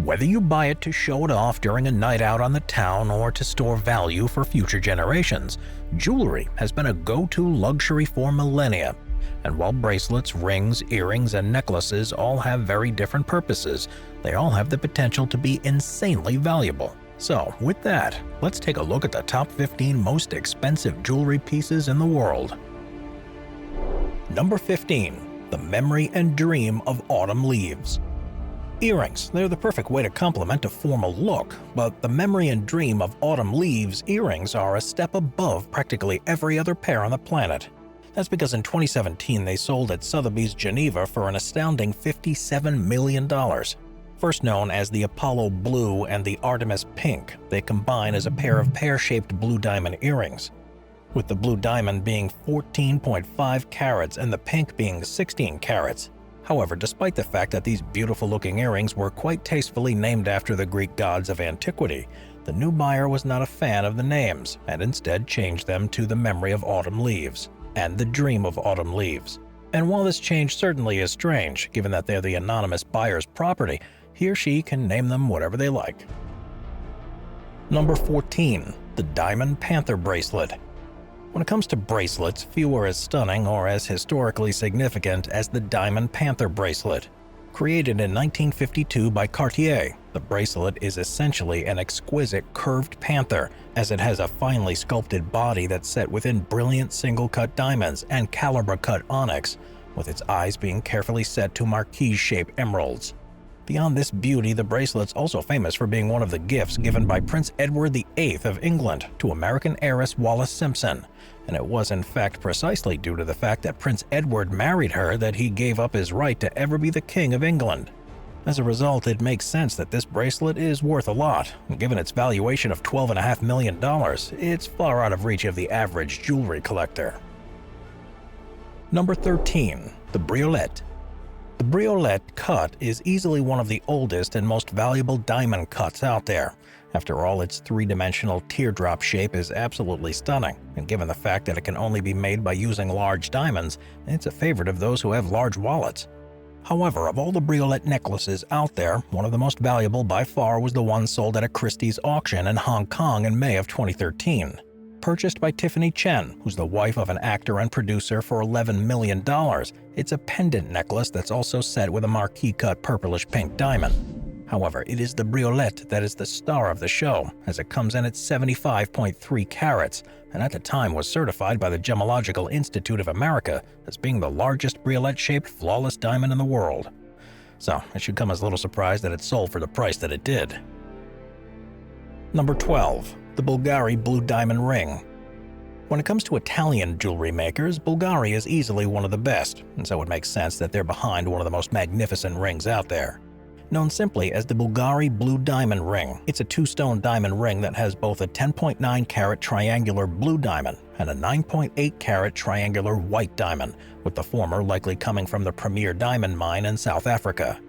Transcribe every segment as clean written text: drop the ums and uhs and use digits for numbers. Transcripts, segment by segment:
Whether you buy it to show it off during a night out on the town or to store value for future generations, jewelry has been a go-to luxury for millennia. And while bracelets, rings, earrings, and necklaces all have very different purposes, they all have the potential to be insanely valuable. So, with that, let's take a look at the top 15 most expensive jewelry pieces in the world. Number 15. The Memory and Dream of Autumn Leaves. Earrings, they're the perfect way to complement a formal look, but the Memory and Dream of Autumn Leaves earrings are a step above practically every other pair on the planet. That's because in 2017 they sold at Sotheby's Geneva for an astounding $57 million. First known as the Apollo Blue and the Artemis Pink, they combine as a pair of pear-shaped blue diamond earrings, with the blue diamond being 14.5 carats and the pink being 16 carats. However, despite the fact that these beautiful-looking earrings were quite tastefully named after the Greek gods of antiquity, the new buyer was not a fan of the names and instead changed them to the Memory of Autumn Leaves and the Dream of Autumn Leaves. And while this change certainly is strange, given that they're the anonymous buyer's property, he or she can name them whatever they like. Number 14. The Diamond Panther Bracelet. When it comes to bracelets, few are as stunning or as historically significant as the Diamond Panther bracelet. Created in 1952 by Cartier, the bracelet is essentially an exquisite curved panther, as it has a finely sculpted body that's set within brilliant single-cut diamonds and caliber-cut onyx, with its eyes being carefully set to marquise-shaped emeralds. Beyond this beauty, the bracelet's also famous for being one of the gifts given by Prince Edward VIII of England to American heiress Wallis Simpson, and it was in fact precisely due to the fact that Prince Edward married her that he gave up his right to ever be the King of England. As a result, it makes sense that this bracelet is worth a lot, and given its valuation of $12.5 million, it's far out of reach of the average jewelry collector. Number 13. The Briolet. The Briolet cut is easily one of the oldest and most valuable diamond cuts out there. After all, its three-dimensional teardrop shape is absolutely stunning, and given the fact that it can only be made by using large diamonds, it's a favorite of those who have large wallets. However, of all the Briolet necklaces out there, one of the most valuable by far was the one sold at a Christie's auction in Hong Kong in May of 2013. Purchased by Tiffany Chen, who's the wife of an actor and producer, for $11 million, it's a pendant necklace that's also set with a marquise-cut purplish-pink diamond. However, it is the Briolet that is the star of the show, as it comes in at 75.3 carats, and at the time was certified by the Gemological Institute of America as being the largest Briolet-shaped flawless diamond in the world. So, it should come as little surprise that it sold for the price that it did. Number 12. The Bulgari Blue Diamond Ring. When it comes to Italian jewelry makers, Bulgari is easily one of the best, and so it makes sense that they're behind one of the most magnificent rings out there. Known simply as the Bulgari Blue Diamond Ring, it's a two-stone diamond ring that has both a 10.9-carat triangular blue diamond and a 9.8-carat triangular white diamond, with the former likely coming from the Premier Diamond Mine in South Africa.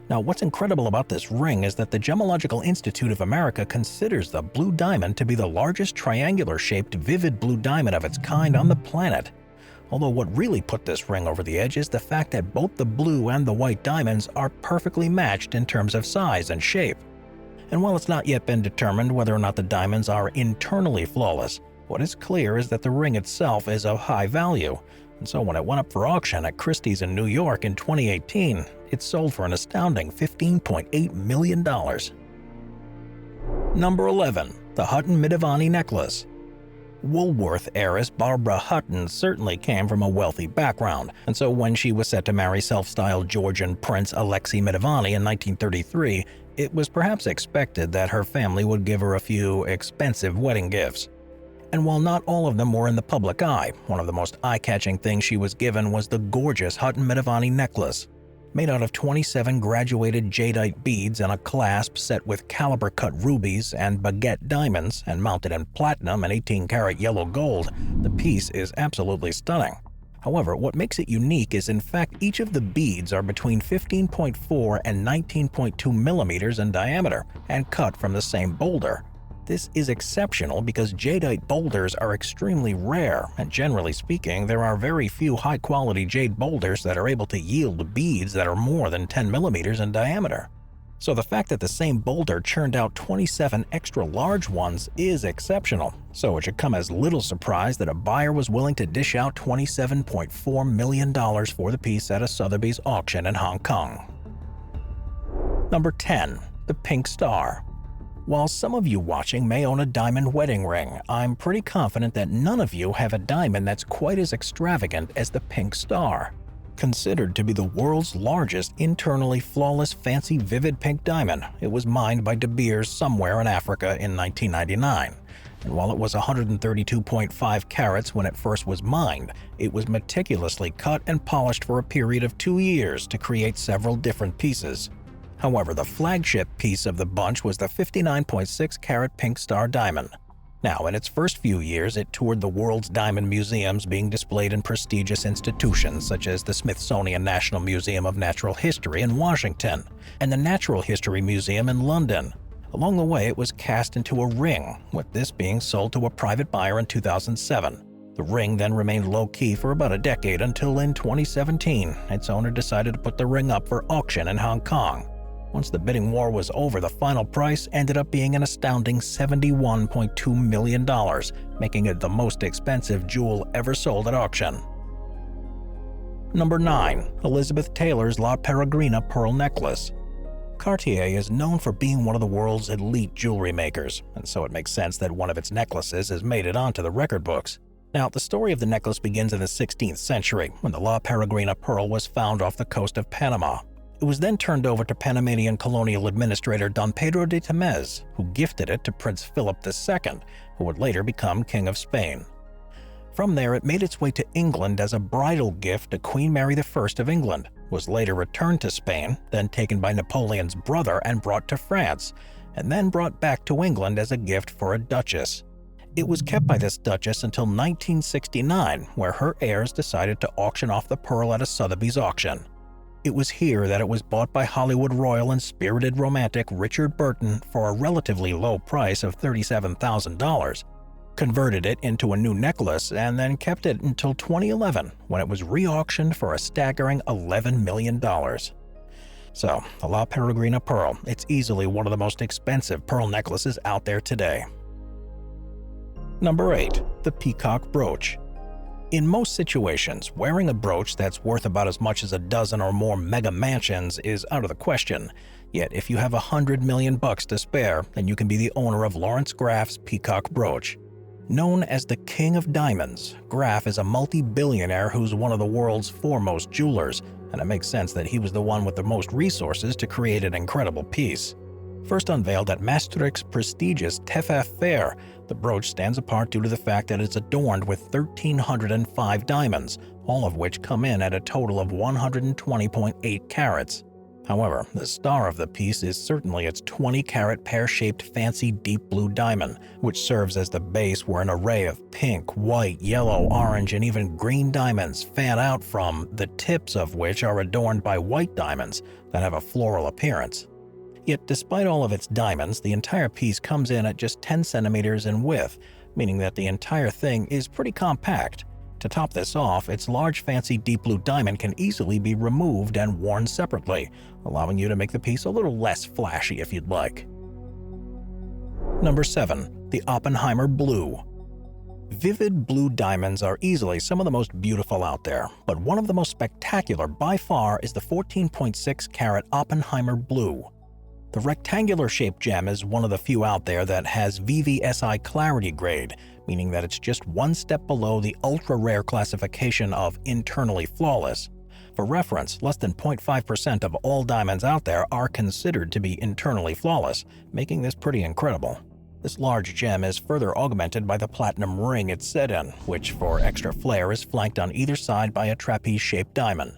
Now, what's incredible about this ring is that the Gemological Institute of America considers the blue diamond to be the largest triangular-shaped vivid blue diamond of its kind on the planet. Although what really put this ring over the edge is the fact that both the blue and the white diamonds are perfectly matched in terms of size and shape. And while it's not yet been determined whether or not the diamonds are internally flawless, what is clear is that the ring itself is of high value. And so when it went up for auction at Christie's in New York in 2018, it sold for an astounding $15.8 million. Number 11. The Hutton Mavani Necklace. Woolworth heiress Barbara Hutton certainly came from a wealthy background, and so when she was set to marry self-styled Georgian Prince Alexei Mavani in 1933, it was perhaps expected that her family would give her a few expensive wedding gifts. And while not all of them were in the public eye, one of the most eye-catching things she was given was the gorgeous Hutton Mavani necklace. Made out of 27 graduated jadeite beads and a clasp set with caliber-cut rubies and baguette diamonds and mounted in platinum and 18-karat yellow gold, the piece is absolutely stunning. However, what makes it unique is in fact each of the beads are between 15.4 and 19.2 millimeters in diameter and cut from the same boulder. This is exceptional because jadeite boulders are extremely rare, and generally speaking, there are very few high-quality jade boulders that are able to yield beads that are more than 10 millimeters in diameter. So the fact that the same boulder churned out 27 extra large ones is exceptional, so it should come as little surprise that a buyer was willing to dish out $27.4 million for the piece at a Sotheby's auction in Hong Kong. Number 10. The Pink Star. While some of you watching may own a diamond wedding ring, I'm pretty confident that none of you have a diamond that's quite as extravagant as the Pink Star. Considered to be the world's largest internally flawless fancy vivid pink diamond, it was mined by De Beers somewhere in Africa in 1999. And while it was 132.5 carats when it first was mined, it was meticulously cut and polished for a period of 2 years to create several different pieces. However, the flagship piece of the bunch was the 59.6 carat Pink Star diamond. Now, in its first few years, it toured the world's diamond museums, being displayed in prestigious institutions such as the Smithsonian National Museum of Natural History in Washington and the Natural History Museum in London. Along the way, it was cast into a ring, with this being sold to a private buyer in 2007. The ring then remained low-key for about a decade until in 2017, its owner decided to put the ring up for auction in Hong Kong. Once the bidding war was over, the final price ended up being an astounding $71.2 million, making it the most expensive jewel ever sold at auction. Number 9. Elizabeth Taylor's La Paragina Pearl Necklace. Cartier is known for being one of the world's elite jewelry makers, and so it makes sense that one of its necklaces has made it onto the record books. Now, the story of the necklace begins in the 16th century, when the La Paragina pearl was found off the coast of Panama. It was then turned over to Panamanian colonial administrator Don Pedro de Tamez, who gifted it to Prince Philip II, who would later become King of Spain. From there, it made its way to England as a bridal gift to Queen Mary I of England, was later returned to Spain, then taken by Napoleon's brother and brought to France, and then brought back to England as a gift for a duchess. It was kept by this duchess until 1969, where her heirs decided to auction off the pearl at a Sotheby's auction. It was here that it was bought by Hollywood royal and spirited romantic Richard Burton for a relatively low price of $37,000, converted it into a new necklace, and then kept it until 2011 when it was re-auctioned for a staggering $11 million. So, the La Paragina pearl, it's easily one of the most expensive pearl necklaces out there today. Number 8. The Peacock Brooch. In most situations, wearing a brooch that's worth about as much as a dozen or more mega mansions is out of the question. Yet if you have $100 million to spare, then you can be the owner of Lawrence Graff's Peacock Brooch. Known as the King of Diamonds, Graff is a multi-billionaire who's one of the world's foremost jewelers, and it makes sense that he was the one with the most resources to create an incredible piece. First unveiled at Maastricht's prestigious TEFAF Fair, the brooch stands apart due to the fact that it's adorned with 1,305 diamonds, all of which come in at a total of 120.8 carats. However, the star of the piece is certainly its 20-carat pear-shaped fancy deep blue diamond, which serves as the base where an array of pink, white, yellow, orange, and even green diamonds fan out from, the tips of which are adorned by white diamonds that have a floral appearance. Yet despite all of its diamonds, the entire piece comes in at just 10 centimeters in width, meaning that the entire thing is pretty compact. To top this off, its large fancy deep blue diamond can easily be removed and worn separately, allowing you to make the piece a little less flashy if you'd like. Number 7. The Oppenheimer Blue. Vivid blue diamonds are easily some of the most beautiful out there, but one of the most spectacular by far is the 14.6 carat Oppenheimer Blue. The rectangular-shaped gem is one of the few out there that has VVSI clarity grade, meaning that it's just one step below the ultra-rare classification of internally flawless. For reference, less than 0.5% of all diamonds out there are considered to be internally flawless, making this pretty incredible. This large gem is further augmented by the platinum ring it's set in, which for extra flair is flanked on either side by a trapeze-shaped diamond.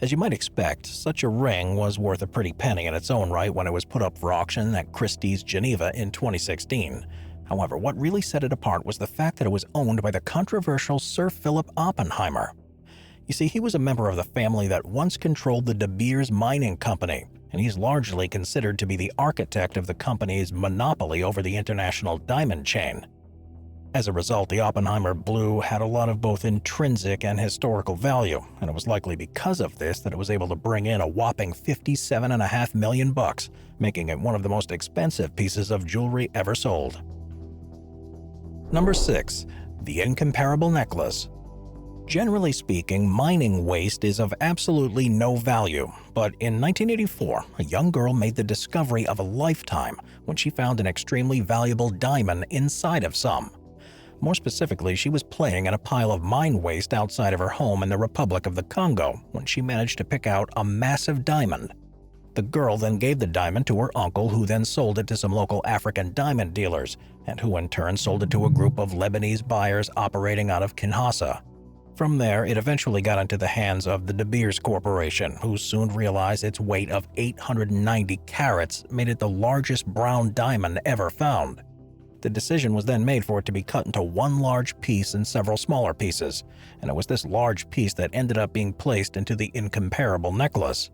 As you might expect, such a ring was worth a pretty penny in its own right when it was put up for auction at Christie's Geneva in 2016. However, what really set it apart was the fact that it was owned by the controversial Sir Philip Oppenheimer. You see, he was a member of the family that once controlled the De Beers mining company, and he's largely considered to be the architect of the company's monopoly over the international diamond chain. As a result, the Oppenheimer Blue had a lot of both intrinsic and historical value, and it was likely because of this that it was able to bring in a whopping $57.5 million, making it one of the most expensive pieces of jewelry ever sold. Number 6. The incomparable necklace. Generally speaking, mining waste is of absolutely no value, but in 1984, a young girl made the discovery of a lifetime when she found an extremely valuable diamond inside of some. More specifically, she was playing in a pile of mine waste outside of her home in the Republic of the Congo when she managed to pick out a massive diamond. The girl then gave the diamond to her uncle, who then sold it to some local African diamond dealers, and who in turn sold it to a group of Lebanese buyers operating out of Kinshasa. From there, it eventually got into the hands of the De Beers Corporation, who soon realized its weight of 890 carats made it the largest brown diamond ever found. The decision was then made for it to be cut into one large piece and several smaller pieces, and it was this large piece that ended up being placed into the incomparable necklace.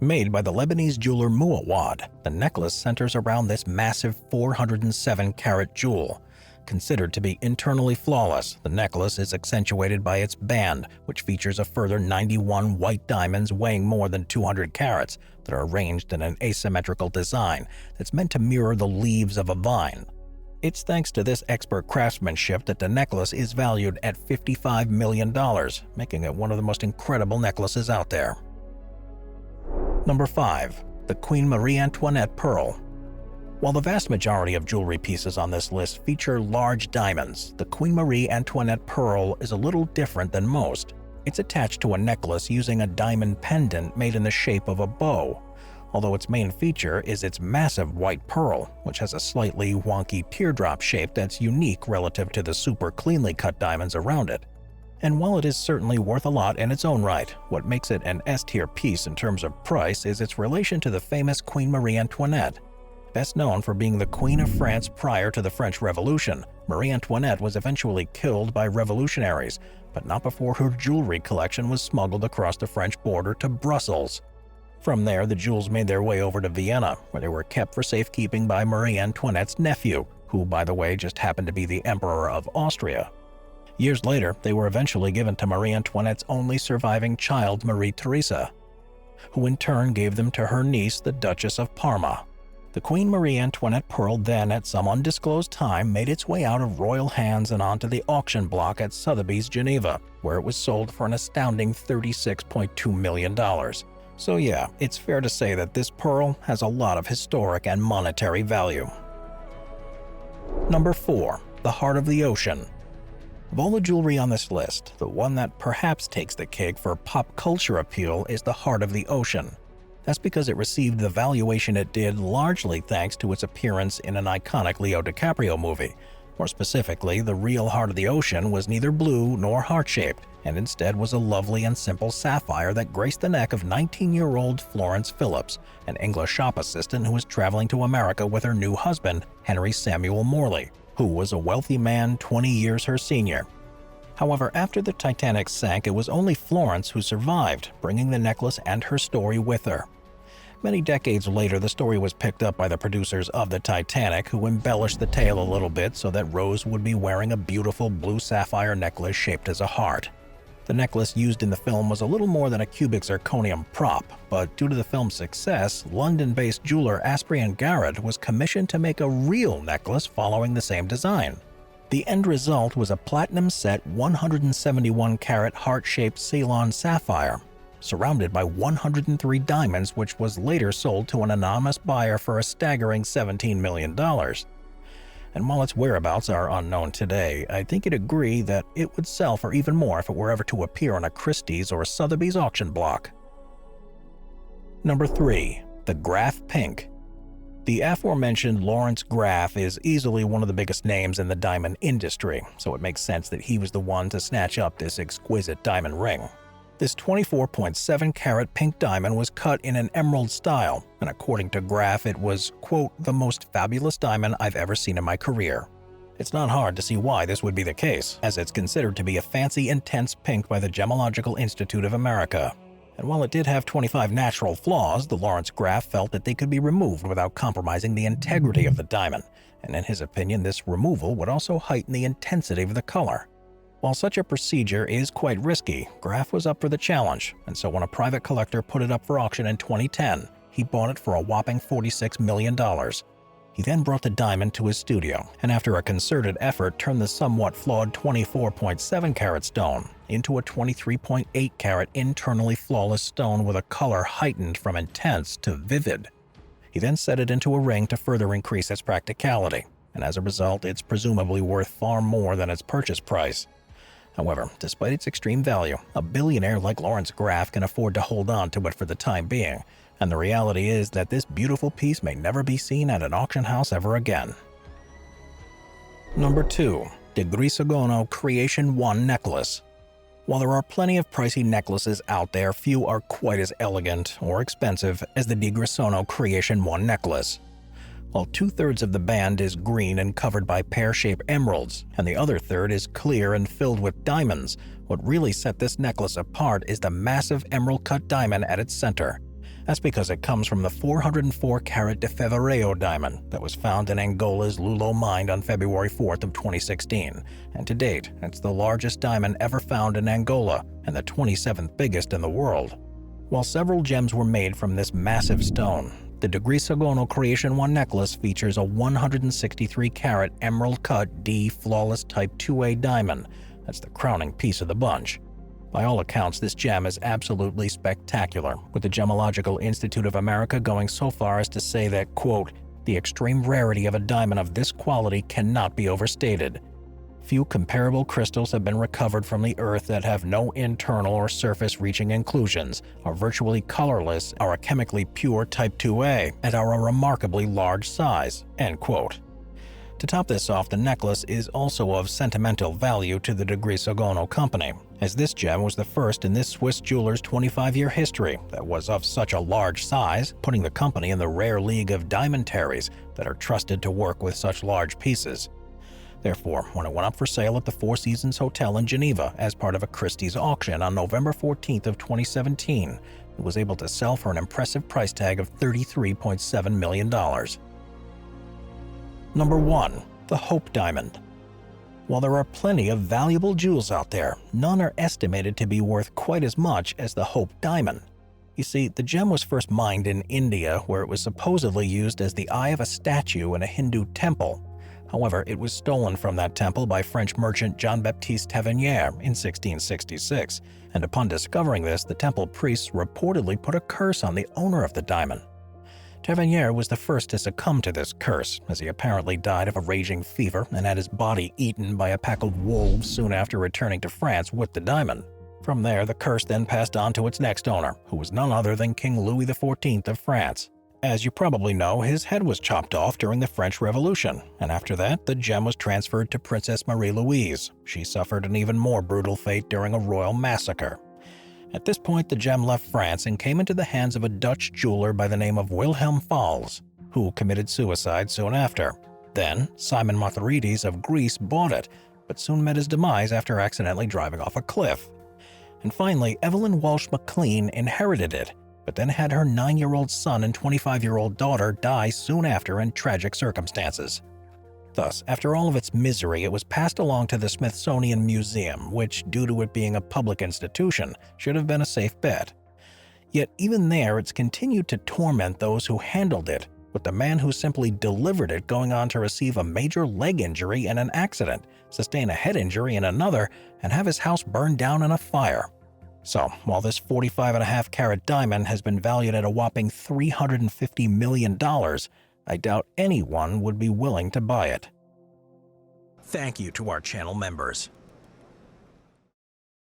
Made by the Lebanese jeweler Muawad, the necklace centers around this massive 407-carat jewel. Considered to be internally flawless, the necklace is accentuated by its band, which features a further 91 white diamonds weighing more than 200 carats that are arranged in an asymmetrical design that's meant to mirror the leaves of a vine. It's thanks to this expert craftsmanship that the necklace is valued at $55 million, making it one of the most incredible necklaces out there. Number 5. The Queen Marie Antoinette Pearl. While the vast majority of jewelry pieces on this list feature large diamonds, the Queen Marie Antoinette Pearl is a little different than most. It's attached to a necklace using a diamond pendant made in the shape of a bow, although its main feature is its massive white pearl, which has a slightly wonky teardrop shape that's unique relative to the super cleanly cut diamonds around it. And while it is certainly worth a lot in its own right, what makes it an S-tier piece in terms of price is its relation to the famous Queen Marie Antoinette. Best known for being the Queen of France prior to the French Revolution, Marie Antoinette was eventually killed by revolutionaries, but not before her jewelry collection was smuggled across the French border to Brussels. From there, the jewels made their way over to Vienna, where they were kept for safekeeping by Marie Antoinette's nephew, who, by the way, just happened to be the Emperor of Austria. Years later, they were eventually given to Marie Antoinette's only surviving child, Marie Theresa, who in turn gave them to her niece, the Duchess of Parma. The Queen Marie Antoinette Pearl then, at some undisclosed time, made its way out of royal hands and onto the auction block at Sotheby's, Geneva, where it was sold for an astounding $36.2 million. So yeah, it's fair to say that this pearl has a lot of historic and monetary value. Number 4. The Heart of the Ocean. Of all the jewelry on this list, the one that perhaps takes the cake for pop culture appeal is the Heart of the Ocean. That's because it received the valuation it did largely thanks to its appearance in an iconic Leo DiCaprio movie. More specifically, the real Heart of the Ocean was neither blue nor heart-shaped, and instead was a lovely and simple sapphire that graced the neck of 19-year-old Florence Phillips, an English shop assistant who was traveling to America with her new husband, Henry Samuel Morley, who was a wealthy man 20 years her senior. However, after the Titanic sank, it was only Florence who survived, bringing the necklace and her story with her. Many decades later, the story was picked up by the producers of the Titanic, who embellished the tale a little bit so that Rose would be wearing a beautiful blue sapphire necklace shaped as a heart. The necklace used in the film was a little more than a cubic zirconium prop, but due to the film's success, London-based jeweler Asprey & Garrett was commissioned to make a real necklace following the same design. The end result was a platinum-set 171-carat heart-shaped Ceylon sapphire, surrounded by 103 diamonds, which was later sold to an anonymous buyer for a staggering $17 million. And while its whereabouts are unknown today, I think you'd agree that it would sell for even more if it were ever to appear on a Christie's or Sotheby's auction block. Number 3. The Graf Pink. The aforementioned Lawrence Graf is easily one of the biggest names in the diamond industry, so it makes sense that he was the one to snatch up this exquisite diamond ring. This 24.7-carat pink diamond was cut in an emerald style, and according to Graf, it was, quote, the most fabulous diamond I've ever seen in my career. It's not hard to see why this would be the case, as it's considered to be a fancy, intense pink by the Gemological Institute of America. And while it did have 25 natural flaws, the Lawrence Graf felt that they could be removed without compromising the integrity of the diamond, and in his opinion, this removal would also heighten the intensity of the color. While such a procedure is quite risky, Graf was up for the challenge, and so when a private collector put it up for auction in 2010, he bought it for a whopping $46 million. He then brought the diamond to his studio, and after a concerted effort turned the somewhat flawed 24.7 carat stone into a 23.8 carat internally flawless stone with a color heightened from intense to vivid. He then set it into a ring to further increase its practicality, and as a result, it's presumably worth far more than its purchase price. However, despite its extreme value, a billionaire like Lawrence Graf can afford to hold on to it for the time being, and the reality is that this beautiful piece may never be seen at an auction house ever again. Number 2. De Grisogono Creation 1 Necklace. While there are plenty of pricey necklaces out there, few are quite as elegant or expensive as the De Grisogono Creation 1 necklace. While 2/3 of the band is green and covered by pear-shaped emeralds, and the other third is clear and filled with diamonds, what really set this necklace apart is the massive emerald-cut diamond at its center. That's because it comes from the 404-carat de Fevereiro diamond that was found in Angola's Lulo mine on February 4th of 2016, and to date, it's the largest diamond ever found in Angola and the 27th biggest in the world. While several gems were made from this massive stone, the De Grisogono Creation 1 necklace features a 163-carat emerald-cut D flawless Type 2A diamond. That's the crowning piece of the bunch. By all accounts, this gem is absolutely spectacular, with the Gemological Institute of America going so far as to say that, quote, "The extreme rarity of a diamond of this quality cannot be overstated. Few comparable crystals have been recovered from the earth that have no internal or surface-reaching inclusions, are virtually colorless, are a chemically pure Type 2A, and are a remarkably large size," end quote. To top this off, the necklace is also of sentimental value to the De Grisogono company, as this gem was the first in this Swiss jeweler's 25-year history that was of such a large size, putting the company in the rare league of diamantaries that are trusted to work with such large pieces. Therefore, when it went up for sale at the Four Seasons Hotel in Geneva as part of a Christie's auction on November 14th of 2017, it was able to sell for an impressive price tag of $33.7 million. Number 1. The Hope Diamond. While there are plenty of valuable jewels out there, none are estimated to be worth quite as much as the Hope Diamond. You see, the gem was first mined in India, where it was supposedly used as the eye of a statue in a Hindu temple. However, it was stolen from that temple by French merchant Jean-Baptiste Tavernier in 1666, and upon discovering this, the temple priests reportedly put a curse on the owner of the diamond. Tavernier was the first to succumb to this curse, as he apparently died of a raging fever and had his body eaten by a pack of wolves soon after returning to France with the diamond. From there, the curse then passed on to its next owner, who was none other than King Louis XIV of France. As you probably know, his head was chopped off during the French Revolution, and after that, the gem was transferred to Princess Marie-Louise. She suffered an even more brutal fate during a royal massacre. At this point, the gem left France and came into the hands of a Dutch jeweler by the name of Wilhelm Fals, who committed suicide soon after. Then, Simon Motherides of Greece bought it, but soon met his demise after accidentally driving off a cliff. And finally, Evelyn Walsh McLean inherited it, but then had her 9-year-old son and 25-year-old daughter die soon after in tragic circumstances. Thus, after all of its misery, it was passed along to the Smithsonian Museum, which, due to it being a public institution, should have been a safe bet. Yet even there, it's continued to torment those who handled it, with the man who simply delivered it going on to receive a major leg injury in an accident, sustain a head injury in another, and have his house burned down in a fire. So, while this 45.5-carat diamond has been valued at a whopping $350 million, I doubt anyone would be willing to buy it. Thank you to our channel members.